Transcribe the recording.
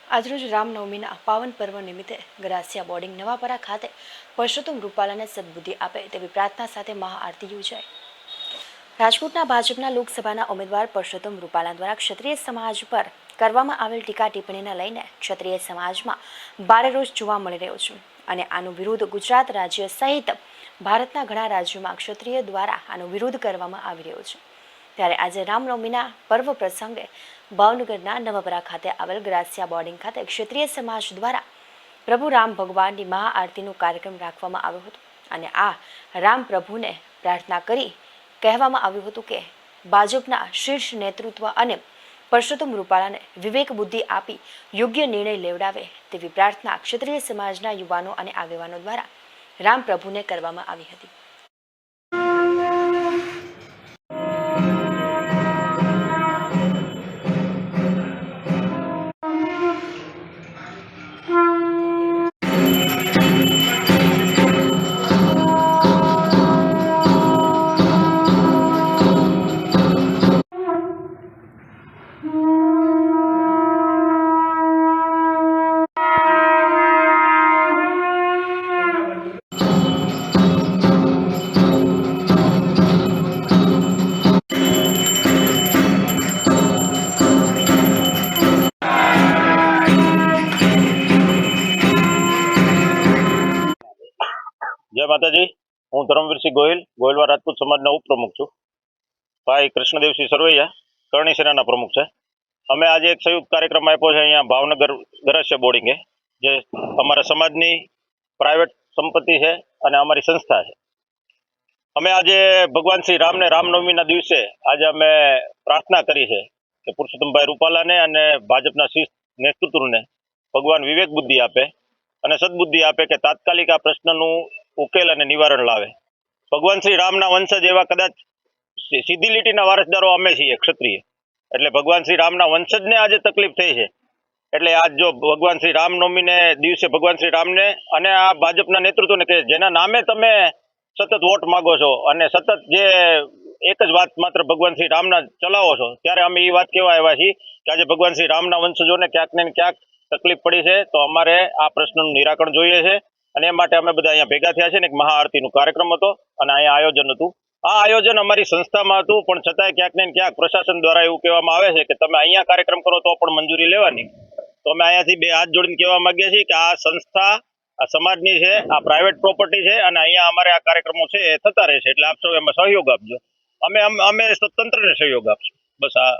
આજરોજ રામનવમીના પાવન પર્વ નિમિત્તે ગરાસિયા બોર્ડિંગ નવાપરા ખાતે પરસોત્તમ રૂપાલાને સદબુદ્ધિ આપે તેવી પ્રાર્થના સાથે મહાઆરતી યોજાઈ। રાજકોટના ભાજપના લોકસભાના ઉમેદવાર પરસોત્તમ રૂપાલા દ્વારા ક્ષત્રિય સમાજ પર કરવામાં આવેલ ટીકા ટિપ્પણીને લઈને ક્ષત્રિય સમાજમાં ભારે રોષ જોવા મળી રહ્યો છે અને આનો વિરોધ ગુજરાત રાજ્ય સહિત ભારતના ઘણા રાજ્યોમાં ક્ષત્રિય દ્વારા આનો વિરોધ કરવામાં આવી રહ્યો છે। ત્યારે આજે રામનવમીના પર્વ પ્રસંગે ભાવનગરના નવાપરા ખાતે આવેલ ગરાસિયા બોર્ડિંગ ખાતે ક્ષત્રિય સમાજ દ્વારા પ્રભુ રામ ભગવાનની મહાઆરતીનો કાર્યક્રમ રાખવામાં આવ્યો હતો અને આ રામ પ્રભુને પ્રાર્થના કરી કહેવામાં આવ્યું હતું કે ભાજપના શીર્ષ નેતૃત્વ અને પરસોત્તમ રૂપાલાને વિવેક બુદ્ધિ આપી યોગ્ય નિર્ણય લેવડાવે તેવી પ્રાર્થના ક્ષત્રિય સમાજના યુવાનો અને આગેવાનો દ્વારા રામ પ્રભુને કરવામાં આવી હતી। जय माताजी। हूँ धर्मवीर सिंह गोयल गोयलवा राजपूत समाज उपप्रमुख छूँ। भाई कृष्णदेव सिंह सरवैया करणी सेना प्रमुख है। अमे आज एक संयुक्त कार्यक्रम आप्यो छे अहींया भावनगर गरासिया बोर्डिंग है जे अमारा समाजनी प्राइवेट संपत्ति है अने अमारी संस्था है। अमे आज भगवान श्री राम ने रामनवमीना दिवसे आज अमे प्रार्थना करी है कि पुरुषोत्तम भाई रूपाला ने अने भाजपना शीर्ष नेतृत्व ने भगवान विवेक बुद्धि आपे अने सद्बुद्धि आपे कि तात्कालिक आ प्रश्ननुं उकेल अने निवारण लावे। भगवान श्री रामना वंशज एवा कदाच सीधी લીટીના વારસદારો અમે છીએ ક્ષત્રિય, એટલે ભગવાન શ્રી રામના વંશજને આજે તકલીફ થઈ છે। એટલે આજ જો ભગવાન શ્રી રામનવમીને દિવસે ભગવાન શ્રી રામને અને આ ભાજપના નેતૃત્વને કે જેના નામે તમે સતત વોટ માંગો છો અને સતત જે એક જ વાત માત્ર ભગવાન શ્રી રામના ચલાવો છો, ત્યારે અમે એ વાત કહેવા આવ્યા છીએ કે આજે ભગવાન શ્રી રામના વંશજોને ક્યાંક ને ક્યાંક તકલીફ પડી છે, તો અમારે આ પ્રશ્નનું નિરાકરણ જોઈએ છે અને એ માટે અમે બધા અહીંયા ભેગા થયા છે ને એક મહાઆરતીનો કાર્યક્રમ હતો અને અહીંયા આયોજન હતું। આ આયોજન અમારી સંસ્થામાં હતું, પણ છતાંય ક્યાંક ને ક્યાંક પ્રશાસન દ્વારા એવું કહેવામાં આવે છે કે તમે અહીંયા કાર્યક્રમ કરો તો પણ મંજૂરી લેવાની। તો અમે અહીંયાથી બે હાથ જોડીને કહેવા માંગીએ છીએ કે આ સંસ્થા આ સમાજની છે, આ પ્રાઇવેટ પ્રોપર્ટી છે અને અહીંયા અમારે આ કાર્યક્રમો છે એ થતા રહેશે, એટલે આપ સૌ એમાં સહયોગ આપજો। અમે સ્વતંત્રને સહયોગ આપશું। બસ આ